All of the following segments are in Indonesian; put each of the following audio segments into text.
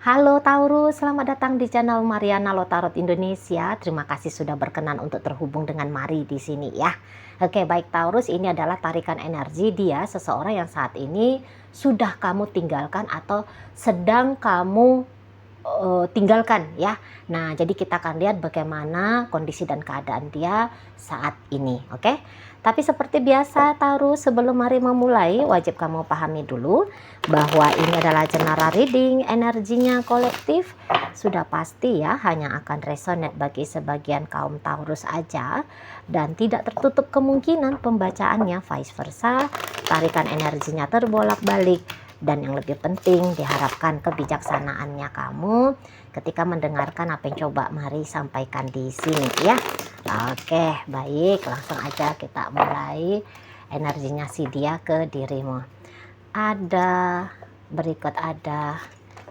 Halo Taurus, selamat datang di channel Mariana Lotarot Indonesia. Terima kasih sudah berkenan untuk terhubung dengan Mari di sini ya. Oke, baik Taurus, ini adalah tarikan energi dia seseorang yang saat ini sudah kamu tinggalkan atau sedang kamu tinggalkan ya. Nah, jadi kita akan lihat bagaimana kondisi dan keadaan dia saat ini, oke? Tapi seperti biasa Taurus, sebelum Mari memulai, wajib kamu pahami dulu bahwa ini adalah general reading, energinya kolektif. Sudah pasti ya, hanya akan resonate bagi sebagian kaum Taurus aja dan tidak tertutup kemungkinan pembacaannya vice versa. Tarikan energinya terbolak-balik. Dan yang lebih penting, diharapkan kebijaksanaannya kamu ketika mendengarkan apa yang coba Mari sampaikan di sini ya. Oke, baik, langsung aja kita mulai. Energinya si dia ke dirimu. Ada, berikut ada,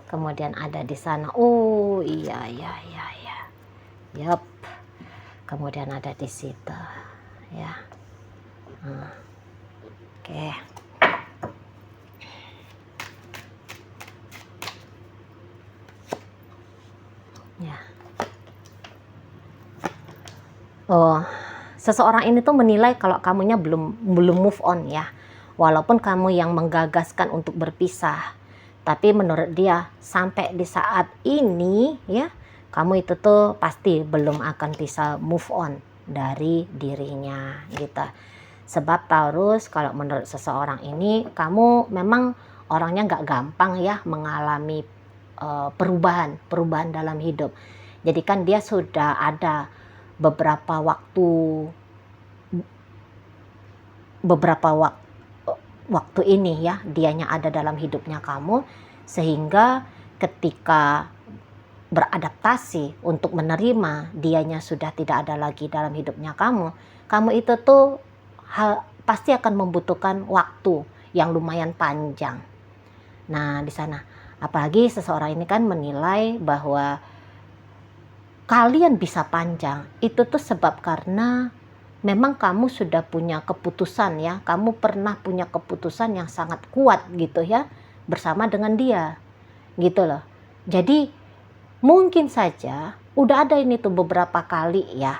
kemudian ada di sana. Oh iya. Yup. Kemudian ada di situ ya. Oke. Ya. Oh, seseorang ini tuh menilai kalau kamunya belum move on ya. Walaupun kamu yang menggagaskan untuk berpisah, tapi menurut dia sampai di saat ini ya, kamu itu tuh pasti belum akan bisa move on dari dirinya gitu. Sebab Taurus, kalau menurut seseorang ini, kamu memang orangnya nggak gampang ya mengalami perubahan dalam hidup. Jadi kan dia sudah ada beberapa waktu ini ya, dianya ada dalam hidupnya kamu, sehingga ketika beradaptasi untuk menerima dianya sudah tidak ada lagi dalam hidupnya kamu itu tuh pasti akan membutuhkan waktu yang lumayan panjang. Nah, di sana apalagi seseorang ini kan menilai bahwa kalian bisa panjang itu tuh sebab karena memang kamu sudah punya keputusan ya, kamu pernah punya keputusan yang sangat kuat gitu ya bersama dengan dia gitu loh. Jadi mungkin saja udah ada ini tuh beberapa kali ya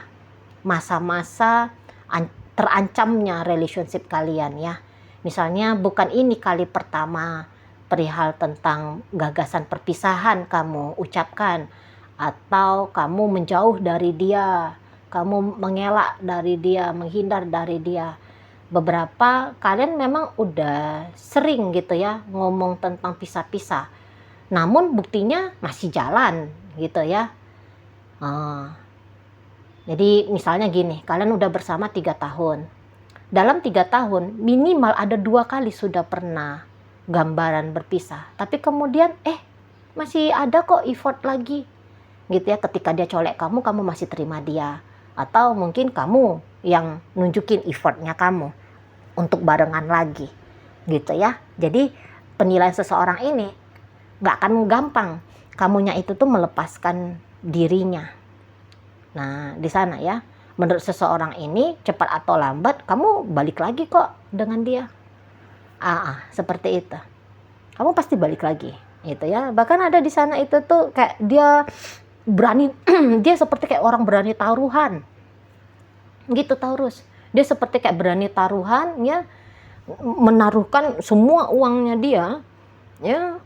masa-masa terancamnya relationship kalian ya. Misalnya bukan ini kali pertama perihal tentang gagasan perpisahan kamu ucapkan, atau kamu menjauh dari dia, kamu mengelak dari dia, menghindar dari dia. Beberapa kalian memang udah sering gitu ya ngomong tentang pisah-pisah, namun buktinya masih jalan gitu ya. Jadi misalnya gini, kalian udah bersama 3 tahun. Dalam 3 tahun minimal ada 2 kali sudah pernah gambaran berpisah, tapi kemudian masih ada kok effort lagi gitu ya. Ketika dia colek kamu masih terima dia, atau mungkin kamu yang nunjukin effortnya kamu untuk barengan lagi gitu ya. Jadi penilaian seseorang ini gak akan gampang kamunya itu tuh melepaskan dirinya. Nah, di sana ya, menurut seseorang ini cepat atau lambat kamu balik lagi kok dengan dia. Seperti itu. Kamu pasti balik lagi, gitu ya. Bahkan ada di sana itu tuh kayak dia berani, dia seperti kayak orang berani taruhan, gitu Taurus. Dia seperti kayak berani taruhan ya, menaruhkan semua uangnya dia ya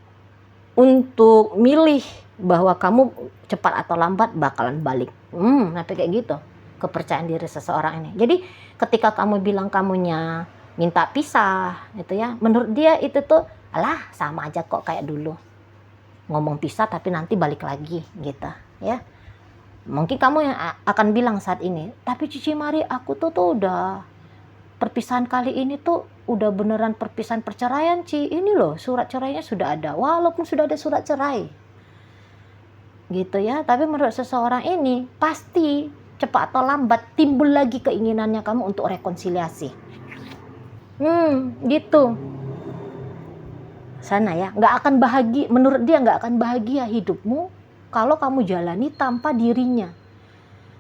untuk milih bahwa kamu cepat atau lambat bakalan balik. Sampai kayak gitu kepercayaan diri seseorang ini. Jadi ketika kamu bilang kamunya minta pisah gitu ya, menurut dia itu tuh alah sama aja kok kayak dulu, ngomong pisah tapi nanti balik lagi gitu ya. Mungkin kamu yang akan bilang saat ini, tapi Cici Mari, aku tuh udah perpisahan kali ini tuh udah beneran perpisahan perceraian Ci, ini loh surat cerainya sudah ada, walaupun sudah ada surat cerai gitu ya. Tapi menurut seseorang ini pasti cepat atau lambat timbul lagi keinginannya kamu untuk rekonsiliasi. Gitu. Sana ya, nggak akan bahagia, menurut dia nggak akan bahagia hidupmu kalau kamu jalani tanpa dirinya.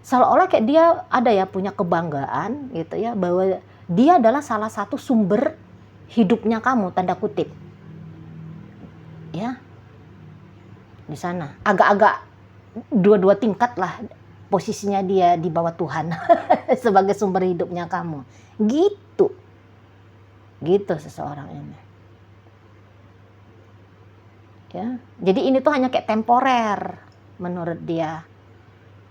Seolah-olah kayak dia ada ya punya kebanggaan gitu ya, bahwa dia adalah salah satu sumber hidupnya kamu, tanda kutip ya. di sana. Agak-agak dua-dua tingkat lah posisinya dia di bawah Tuhan sebagai sumber hidupnya kamu. Gitu seseorang ini. Ya, jadi ini tuh hanya kayak temporer menurut dia.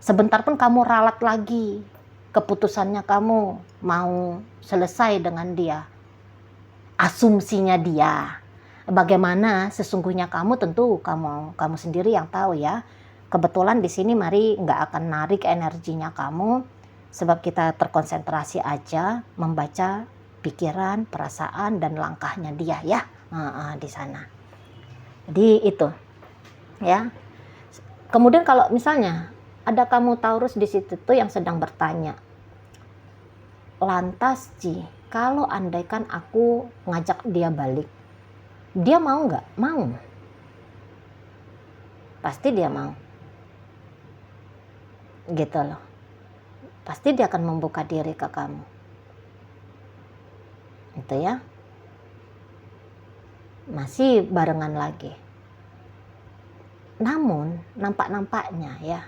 Sebentar pun kamu ralat lagi, keputusannya kamu mau selesai dengan dia. Asumsinya dia. Bagaimana sesungguhnya kamu, tentu kamu sendiri yang tahu ya. Kebetulan di sini Mari nggak akan narik energinya kamu, sebab kita terkonsentrasi aja membaca pikiran, perasaan dan langkahnya dia ya di sana. Jadi itu ya. Kemudian kalau misalnya ada kamu Taurus di situ tuh yang sedang bertanya, lantas Ci, kalau andaikan aku ngajak dia balik, dia mau nggak? Mau. Pasti dia mau. Gitu loh. Pasti dia akan membuka diri ke kamu. Itu ya. Masih barengan lagi. Namun, nampak-nampaknya ya,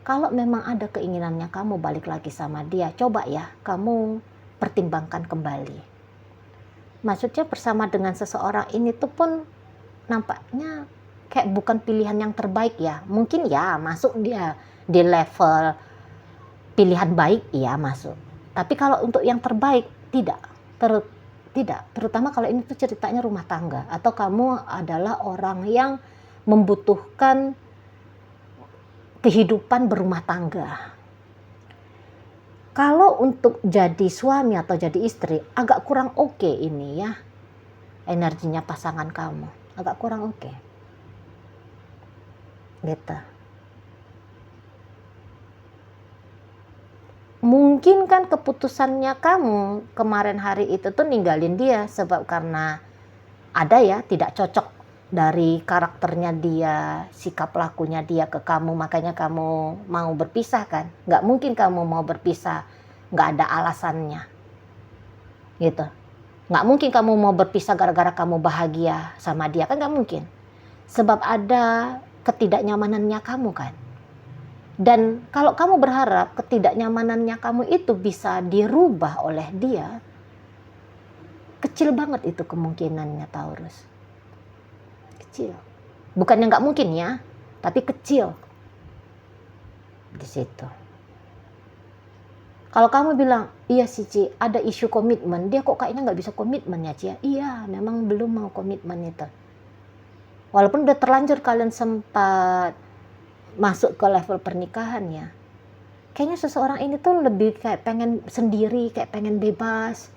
kalau memang ada keinginannya kamu balik lagi sama dia, coba ya kamu pertimbangkan kembali. Maksudnya bersama dengan seseorang ini tuh pun nampaknya kayak bukan pilihan yang terbaik ya. Mungkin ya masuk dia di level pilihan baik, ya masuk. Tapi kalau untuk yang terbaik tidak. Terutama kalau ini tuh ceritanya rumah tangga, atau kamu adalah orang yang membutuhkan kehidupan berumah tangga. Kalau untuk jadi suami atau jadi istri agak kurang oke ini ya. Energinya pasangan kamu agak kurang oke. Gitu. Mungkin kan keputusannya kamu kemarin hari itu tuh ninggalin dia sebab karena ada ya tidak cocok dari karakternya dia, sikap lakunya dia ke kamu, makanya kamu mau berpisah kan. Nggak mungkin kamu mau berpisah nggak ada alasannya gitu. Nggak mungkin kamu mau berpisah gara-gara kamu bahagia sama dia, kan nggak mungkin. Sebab ada ketidaknyamanannya kamu kan. Dan kalau kamu berharap ketidaknyamanannya kamu itu bisa dirubah oleh dia, kecil banget itu kemungkinannya Taurus. Kecil. Bukannya nggak mungkin ya, tapi kecil. Di situ. Kalau kamu bilang, iya sih Ci, ada isu komitmen, dia kok kayaknya nggak bisa komitmen ya Ci? Iya, memang belum mau komitmen itu. Walaupun udah terlanjur kalian sempat masuk ke level pernikahan ya, kayaknya seseorang ini tuh lebih kayak pengen sendiri, kayak pengen bebas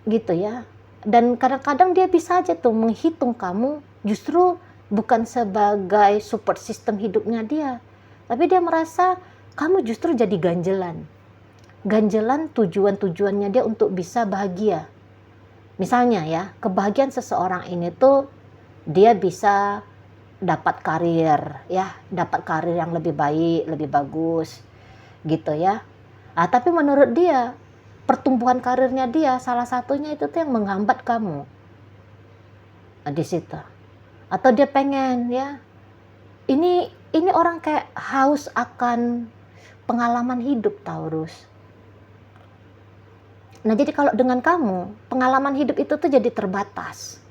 gitu ya. Dan kadang-kadang dia bisa aja tuh menghitung kamu justru bukan sebagai support system hidupnya dia, tapi dia merasa kamu justru jadi ganjelan tujuan-tujuannya dia untuk bisa bahagia. Misalnya ya, kebahagiaan seseorang ini tuh dia bisa dapat karir ya, dapat karir yang lebih baik, lebih bagus gitu ya. Tapi menurut dia pertumbuhan karirnya dia salah satunya itu tuh yang menghambat kamu di situ. Atau dia pengen ya, ini orang kayak haus akan pengalaman hidup Taurus. Nah jadi kalau dengan kamu pengalaman hidup itu tuh jadi terbatas.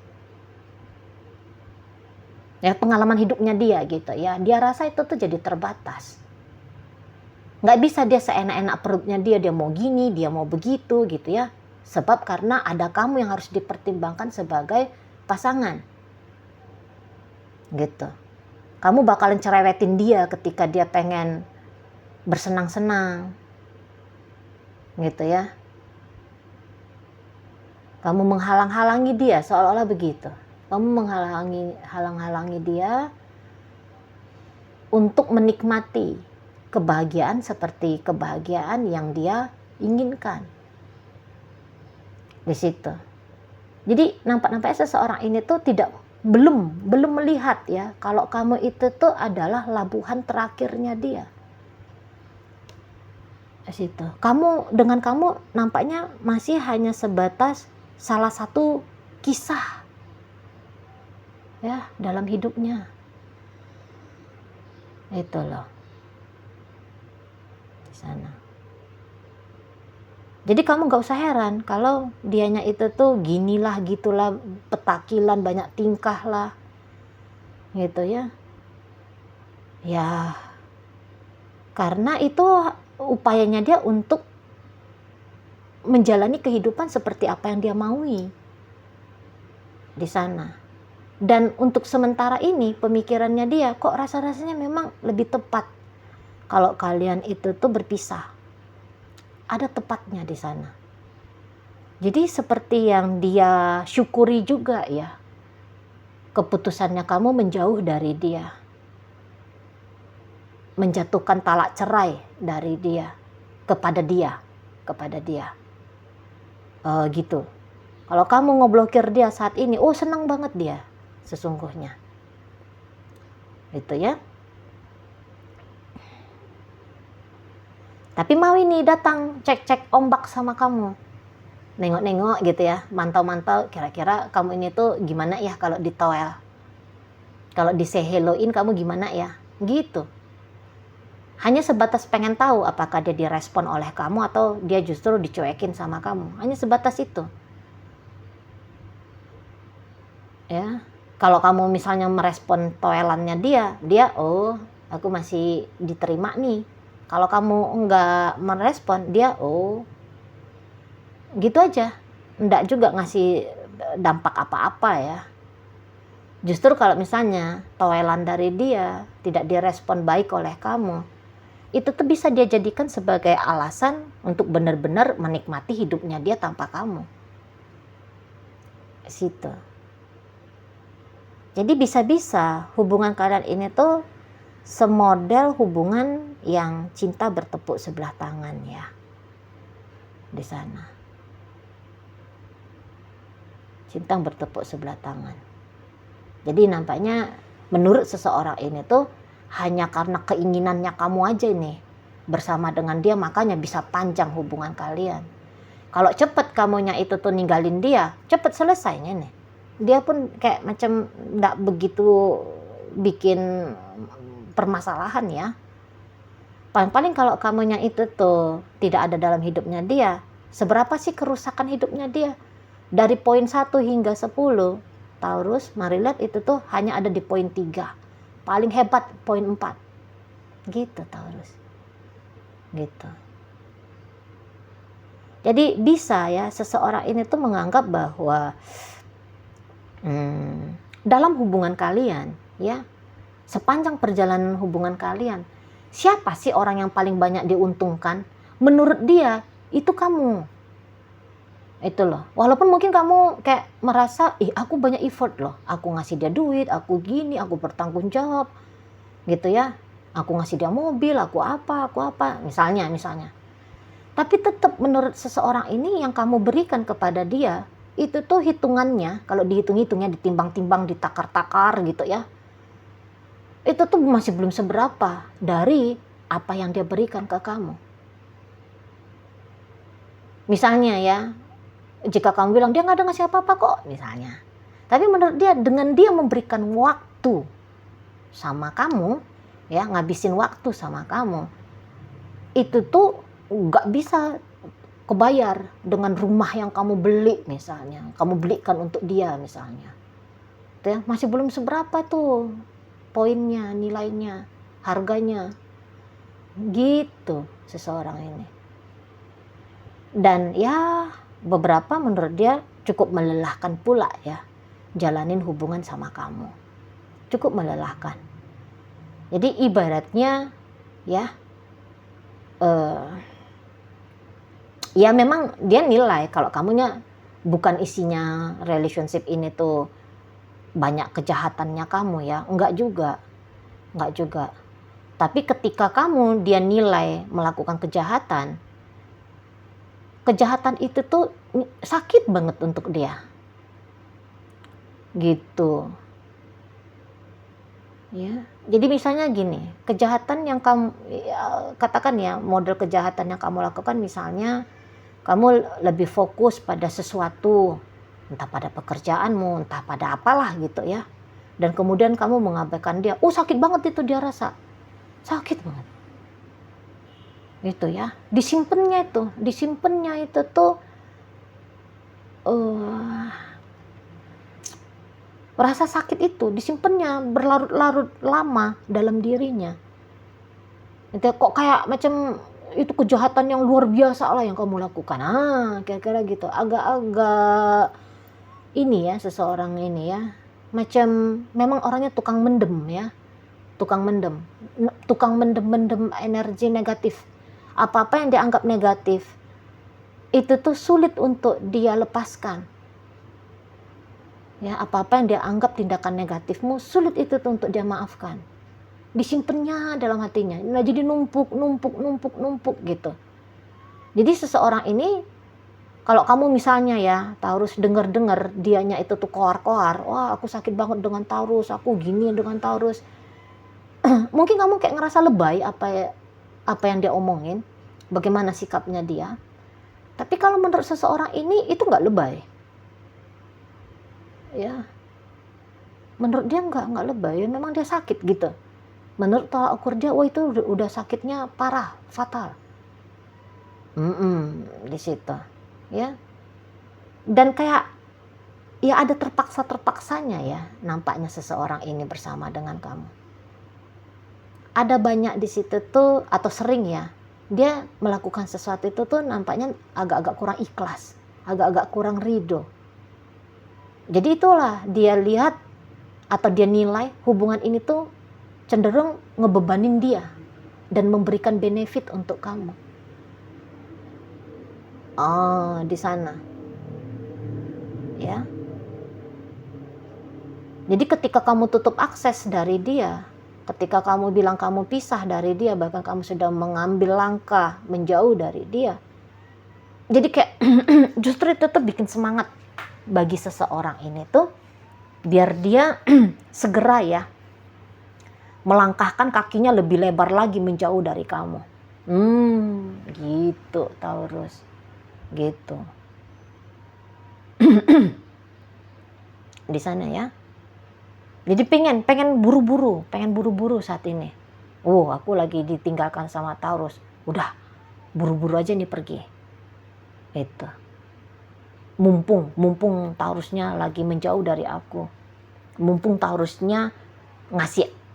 Ya, pengalaman hidupnya dia gitu ya, dia rasa itu tuh jadi terbatas. Nggak bisa dia seenak-enak perutnya dia mau gini, dia mau begitu gitu ya. Sebab karena ada kamu yang harus dipertimbangkan sebagai pasangan. Gitu. Kamu bakalan cerewetin dia ketika dia pengen bersenang-senang. Gitu ya. Kamu menghalang-halangi dia seolah-olah begitu. Kamu menghalang-halangi dia untuk menikmati kebahagiaan seperti kebahagiaan yang dia inginkan. Di situ. Jadi nampak-nampaknya seseorang ini tuh belum melihat ya kalau kamu itu tuh adalah labuhan terakhirnya dia. Di situ. Dengan kamu nampaknya masih hanya sebatas salah satu kisah ya dalam hidupnya. Itu loh di sana. Jadi kamu gak usah heran kalau dianya itu tuh ginilah gitulah, petakilan, banyak tingkah lah gitu ya. Ya karena itu upayanya dia untuk menjalani kehidupan seperti apa yang dia maui di sana. Dan untuk sementara ini pemikirannya dia kok rasa-rasanya memang lebih tepat kalau kalian itu tuh berpisah. Ada tepatnya di sana. Jadi seperti yang dia syukuri juga ya, keputusannya kamu menjauh dari dia, menjatuhkan talak cerai dari dia kepada dia gitu. Kalau kamu ngeblokir dia saat ini, oh senang banget dia sesungguhnya itu ya. Tapi mau ini datang cek-cek ombak sama kamu, nengok-nengok gitu ya, mantau-mantau kira-kira kamu ini tuh gimana ya kalau ditoel, kalau di say hello-in kamu gimana ya gitu. Hanya sebatas pengen tahu apakah dia direspon oleh kamu atau dia justru dicuekin sama kamu, hanya sebatas itu ya. Kalau kamu misalnya merespon toelannya dia oh aku masih diterima nih. Kalau kamu enggak merespon dia, oh gitu aja, enggak juga ngasih dampak apa-apa ya. Justru kalau misalnya toelan dari dia tidak direspon baik oleh kamu, itu tuh bisa dia jadikan sebagai alasan untuk benar-benar menikmati hidupnya dia tanpa kamu. Situ. Jadi bisa-bisa hubungan kalian ini tuh semodel hubungan yang cinta bertepuk sebelah tangan ya di sana. Cinta bertepuk sebelah tangan. Jadi nampaknya menurut seseorang ini tuh hanya karena keinginannya kamu aja nih bersama dengan dia, makanya bisa panjang hubungan kalian. Kalau cepet kamunya itu tuh ninggalin dia, cepet selesainya nih. Dia pun kayak macam nggak begitu bikin permasalahan ya. Paling-paling kalau kamunya itu tuh tidak ada dalam hidupnya dia, seberapa sih kerusakan hidupnya dia? Dari poin 1 hingga 10, Taurus, mari lihat itu tuh hanya ada di poin 3. Paling hebat poin 4. Gitu Taurus. Gitu. Jadi bisa ya seseorang ini tuh menganggap bahwa dalam hubungan kalian ya, sepanjang perjalanan hubungan kalian, siapa sih orang yang paling banyak diuntungkan? Menurut dia itu kamu. Itu loh. Walaupun mungkin kamu kayak merasa, aku banyak effort loh. Aku ngasih dia duit, aku gini, aku bertanggung jawab. Gitu ya. Aku ngasih dia mobil, aku apa. Misalnya. Tapi tetap menurut seseorang ini yang kamu berikan kepada dia, itu tuh hitungannya, kalau dihitung-hitungnya, ditimbang-timbang, ditakar-takar gitu ya, itu tuh masih belum seberapa dari apa yang dia berikan ke kamu. Misalnya ya, jika kamu bilang dia nggak ada ngasih apa-apa kok misalnya, tapi menurut dia dengan dia memberikan waktu sama kamu ya, ngabisin waktu sama kamu, itu tuh nggak bisa kebayar dengan rumah yang kamu beli misalnya, kamu belikan untuk dia misalnya, itu ya, masih belum seberapa tuh poinnya, nilainya, harganya, gitu seseorang ini. Dan ya beberapa menurut dia cukup melelahkan pula ya, jalanin hubungan sama kamu, cukup melelahkan. Jadi ibaratnya ya, ya memang dia nilai kalau kamunya bukan isinya relationship ini tuh banyak kejahatannya kamu ya, enggak juga. Tapi ketika kamu dia nilai melakukan kejahatan itu tuh sakit banget untuk dia. Gitu. Ya, jadi misalnya gini, kejahatan yang kamu katakan ya, model kejahatan yang kamu lakukan misalnya kamu lebih fokus pada sesuatu, entah pada pekerjaanmu, entah pada apalah gitu ya. dan kemudian kamu mengabaikan dia. Oh, sakit banget itu dia rasa. Sakit banget. Gitu ya. Disimpannya itu tuh rasa sakit itu disimpannya berlarut-larut lama dalam dirinya. Itu kok kayak macam itu kejahatan yang luar biasa lah yang kamu lakukan. Kira-kira gitu. Agak-agak ini ya, seseorang ini ya. Macam memang orangnya tukang mendem ya. Tukang mendem energi negatif. Apa-apa yang dianggap negatif itu tuh sulit untuk dia lepaskan. Ya, apa-apa yang dia anggap tindakan negatifmu sulit itu tuh untuk dia maafkan. Disimpannya dalam hatinya. Nah, jadi numpuk gitu. Jadi seseorang ini, kalau kamu misalnya ya, Taurus dengar dianya itu tuh koar-koar, wah aku sakit banget dengan Taurus, aku gini dengan Taurus. Mungkin kamu kayak ngerasa lebay apa yang dia omongin, bagaimana sikapnya dia. Tapi kalau menurut seseorang ini itu nggak lebay. Ya. Menurut dia nggak lebay, ya memang dia sakit gitu. Menurut tolak ukur dia, wah itu udah sakitnya parah, fatal. Di situ, ya. Dan kayak ya ada terpaksa-terpaksanya ya nampaknya seseorang ini bersama dengan kamu. Ada banyak di situ tuh, atau sering ya, dia melakukan sesuatu itu tuh nampaknya agak-agak kurang ikhlas, agak-agak kurang ridho. Jadi itulah dia lihat atau dia nilai hubungan ini tuh cenderung ngebebanin dia dan memberikan benefit untuk kamu. Di sana. Ya. Jadi ketika kamu tutup akses dari dia, ketika kamu bilang kamu pisah dari dia, bahkan kamu sudah mengambil langkah menjauh dari dia. Jadi kayak justru itu tuh bikin semangat bagi seseorang ini tuh biar dia segera ya melangkahkan kakinya lebih lebar lagi menjauh dari kamu. Gitu Taurus. Gitu. Di sana ya. Jadi pengen buru-buru saat ini. Aku lagi ditinggalkan sama Taurus. Udah, buru-buru aja nih pergi. Itu. Mumpung Taurusnya lagi menjauh dari aku. Mumpung Taurusnya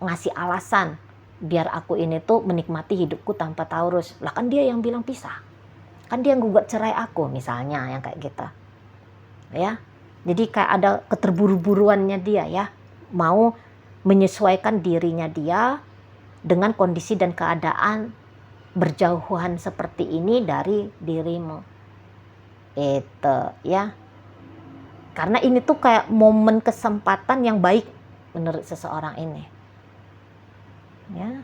ngasih alasan biar aku ini tuh menikmati hidupku tanpa Taurus. Lah kan dia yang bilang pisah. Kan dia yang gugat cerai aku misalnya, yang kayak gitu. Ya. Jadi kayak ada keterburu-buruannya dia ya. Mau menyesuaikan dirinya dia dengan kondisi dan keadaan berjauhan seperti ini dari dirimu. Itu ya. Karena ini tuh kayak momen kesempatan yang baik menurut seseorang ini. Ya,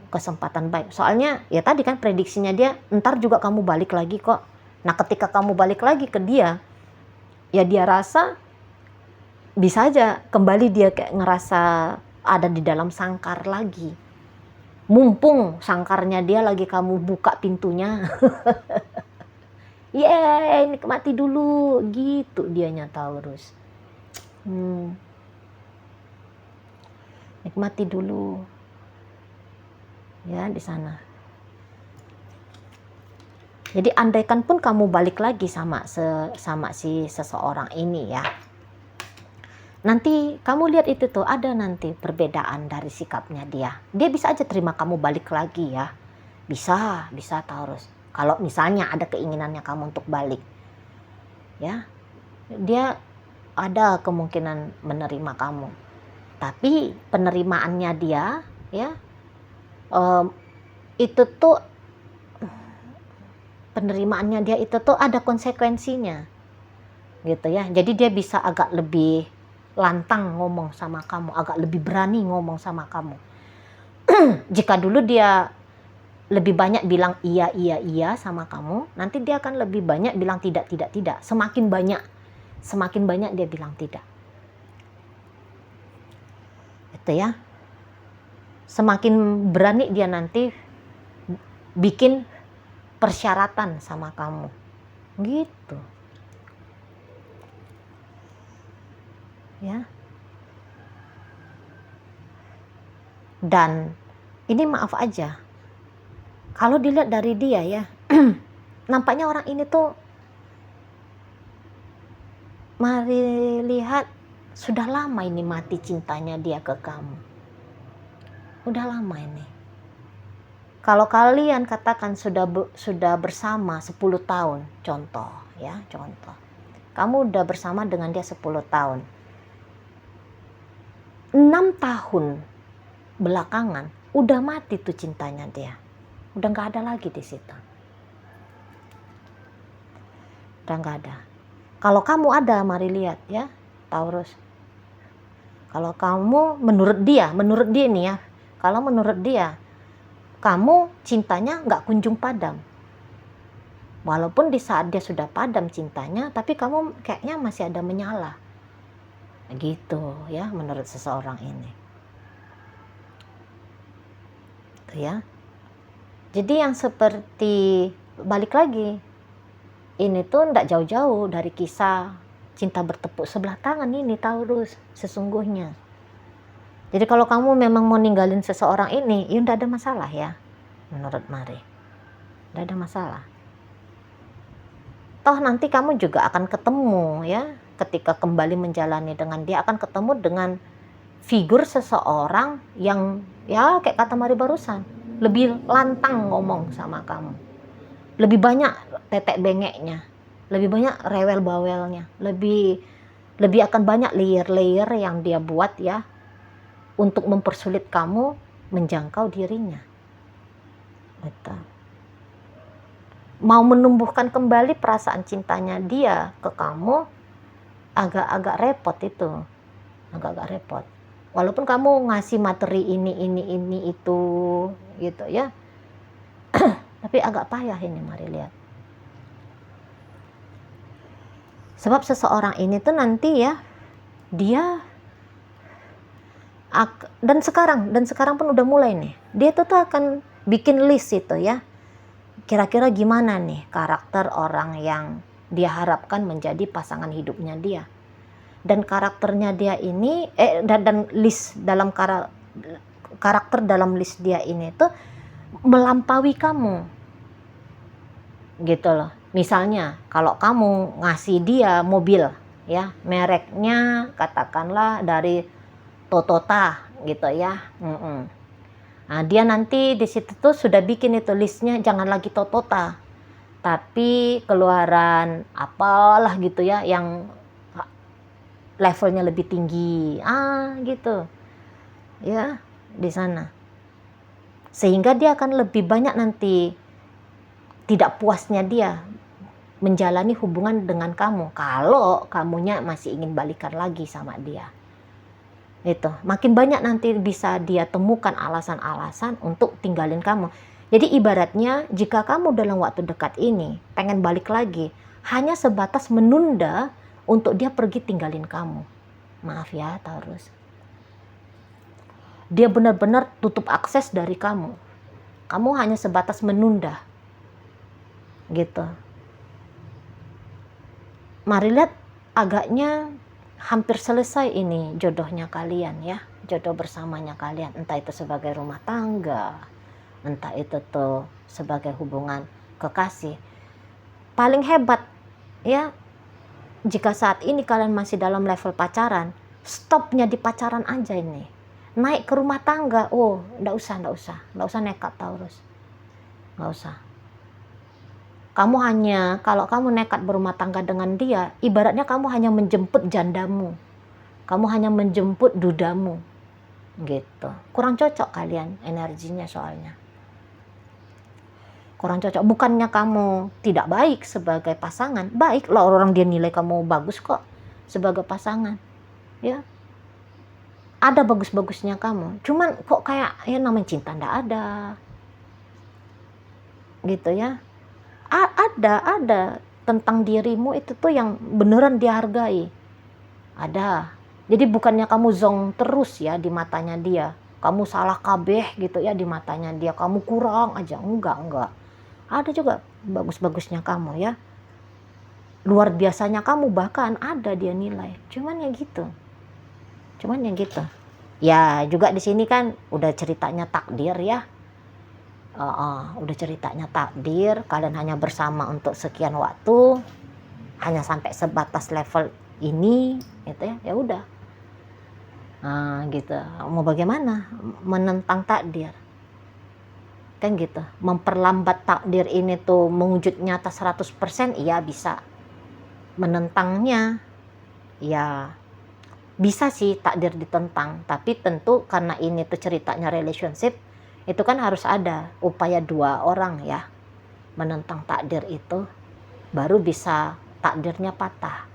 kesempatan baik. Soalnya ya tadi kan prediksinya dia, ntar juga kamu balik lagi kok. Nah ketika kamu balik lagi ke dia, ya dia rasa bisa aja kembali dia kayak ngerasa ada di dalam sangkar lagi. Mumpung sangkarnya dia lagi kamu buka pintunya. Nikmati dulu gitu dianya Taurus. Nikmati dulu. Ya di sana. Jadi andaikan pun kamu balik lagi sama si seseorang ini ya, nanti kamu lihat itu tuh ada nanti perbedaan dari sikapnya dia. Dia bisa aja terima kamu balik lagi ya, bisa Taurus. Kalau misalnya ada keinginannya kamu untuk balik, ya dia ada kemungkinan menerima kamu. Tapi penerimaannya dia ya penerimaannya dia itu tuh ada konsekuensinya gitu ya. Jadi dia bisa agak lebih lantang ngomong sama kamu, agak lebih berani ngomong sama kamu. Jika dulu dia lebih banyak bilang iya sama kamu, nanti dia akan lebih banyak bilang tidak. Semakin banyak dia bilang tidak. Itu ya. Semakin berani dia nanti bikin persyaratan sama kamu. Gitu. Ya. Dan ini maaf aja, kalau dilihat dari dia ya, nampaknya orang ini tuh, mari lihat, sudah lama ini mati cintanya dia ke kamu. Udah lama ini. Kalau kalian katakan sudah bersama 10 tahun, contoh ya, contoh. Kamu udah bersama dengan dia 10 tahun. 6 tahun belakangan udah mati tuh cintanya dia. Udah nggak ada lagi di situ. Udah nggak ada. Kalau kamu ada, mari lihat ya, Taurus. Kalau kamu menurut dia nih ya, kalau menurut dia, kamu cintanya nggak kunjung padam. Walaupun di saat dia sudah padam cintanya, tapi kamu kayaknya masih ada menyala. Gitu ya, menurut seseorang ini. Tuh ya. Jadi yang seperti, balik lagi, ini tuh nggak jauh-jauh dari kisah cinta bertepuk sebelah tangan ini, Taurus, sesungguhnya. Jadi kalau kamu memang mau ninggalin seseorang ini, ya nggak ada masalah ya, menurut Mari. Nggak ada masalah. Toh nanti kamu juga akan ketemu ya, ketika kembali menjalani dengan dia, akan ketemu dengan figur seseorang yang ya kayak kata Mari barusan, lebih lantang ngomong sama kamu, lebih banyak tetek bengeknya, lebih banyak rewel bawelnya, lebih akan banyak layer-layer yang dia buat ya, untuk mempersulit kamu menjangkau dirinya. Betul. Mau menumbuhkan kembali perasaan cintanya dia ke kamu, agak-agak repot itu, agak-agak repot. Walaupun kamu ngasih materi ini itu gitu ya, tapi agak payah ini, mari lihat. Sebab seseorang ini tuh nanti ya, dia dan sekarang pun udah mulai nih, dia tuh akan bikin list itu ya, kira-kira gimana nih karakter orang yang dia harapkan menjadi pasangan hidupnya dia. Dan karakternya dia ini dan list dalam karakter dalam list dia ini tuh melampaui kamu gitu loh. Misalnya kalau kamu ngasih dia mobil ya, mereknya katakanlah dari Toyota gitu ya. Nah, dia nanti di situ tuh sudah bikin itu listnya, jangan lagi Toyota, tapi keluaran apalah gitu ya, yang levelnya lebih tinggi, gitu ya, di sana. Sehingga dia akan lebih banyak nanti tidak puasnya dia menjalani hubungan dengan kamu, kalau kamunya masih ingin balikan lagi sama dia. Itu makin banyak nanti bisa dia temukan alasan-alasan untuk tinggalin kamu. Jadi ibaratnya jika kamu dalam waktu dekat ini pengen balik lagi, hanya sebatas menunda untuk dia pergi tinggalin kamu. Maaf ya Taurus, dia benar-benar tutup akses dari kamu. Kamu hanya sebatas menunda gitu. Mari lihat, agaknya hampir selesai ini jodohnya kalian ya, jodoh bersamanya kalian, entah itu sebagai rumah tangga, entah itu tuh sebagai hubungan kekasih. Paling hebat ya, jika saat ini kalian masih dalam level pacaran, stopnya di pacaran aja ini. Naik ke rumah tangga, nggak usah nekat Taurus, nggak usah. Kamu hanya, kalau kamu nekat berumah tangga dengan dia, ibaratnya kamu hanya menjemput jandamu, kamu hanya menjemput dudamu, gitu. Kurang cocok kalian energinya soalnya. Kurang cocok. Bukannya kamu tidak baik sebagai pasangan, baik loh, orang dia nilai kamu bagus kok sebagai pasangan ya, ada bagus-bagusnya kamu, cuman kok kayak ya namanya cinta ndak ada gitu ya. Ada tentang dirimu itu tuh yang beneran dihargai, ada. Jadi bukannya kamu zong terus ya di matanya dia, kamu salah kabeh gitu ya di matanya dia, kamu kurang aja, enggak. Ada juga bagus-bagusnya kamu ya, luar biasanya kamu bahkan ada dia nilai, cuman ya gitu. Ya juga di sini kan udah ceritanya takdir ya. Udah ceritanya takdir, kalian hanya bersama untuk sekian waktu, hanya sampai sebatas level ini gitu ya. Ya udah. Nah, gitu. Mau bagaimana? Menentang takdir. Kan gitu. Memperlambat takdir ini tuh mewujud nyata 100%, iya bisa. Menentangnya ya bisa sih takdir ditentang, tapi tentu karena ini tuh ceritanya relationship, itu kan harus ada upaya dua orang ya menentang takdir itu, baru bisa takdirnya patah.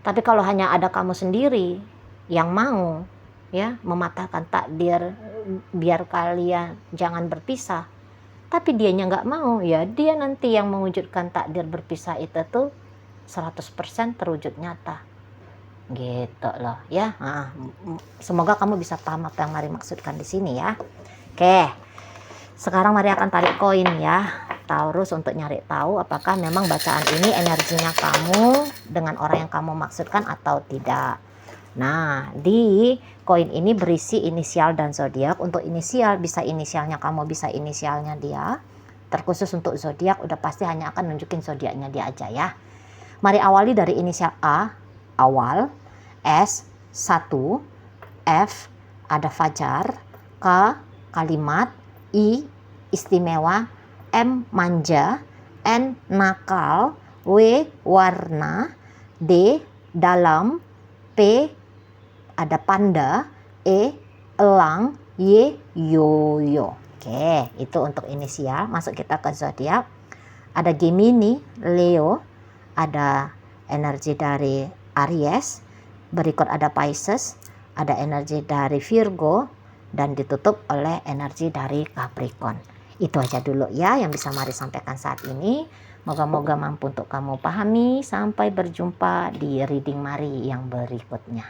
Tapi kalau hanya ada kamu sendiri yang mau ya mematahkan takdir biar kalian jangan berpisah, tapi dianya nggak mau, ya dia nanti yang mewujudkan takdir berpisah itu tuh 100% terwujud nyata gitu loh ya. Semoga kamu bisa paham apa yang Mari maksudkan di sini ya. Oke, sekarang Mari akan tarik koin ya Taurus untuk nyari tahu apakah memang bacaan ini energinya kamu dengan orang yang kamu maksudkan atau tidak. Nah, di koin ini berisi inisial dan zodiak. Untuk inisial bisa inisialnya kamu, bisa inisialnya dia. Terkhusus untuk zodiak udah pasti hanya akan nunjukin zodiaknya dia aja ya. Mari awali dari inisial A, awal, S, 1, F, ada fajar, K, kalimat, I, istimewa, M, manja, N, nakal, W, warna, D, dalam, P, ada panda, E, elang, Y, yoyo. Oke, itu untuk inisial. Masuk kita ke zodiak. Ada Gemini, Leo, ada energi dari Aries, berikut ada Pisces, ada energi dari Virgo, dan ditutup oleh energi dari Capricorn. Itu aja dulu ya yang bisa Mari sampaikan saat ini. Moga-moga mampu untuk kamu pahami. Sampai berjumpa di reading Mari yang berikutnya.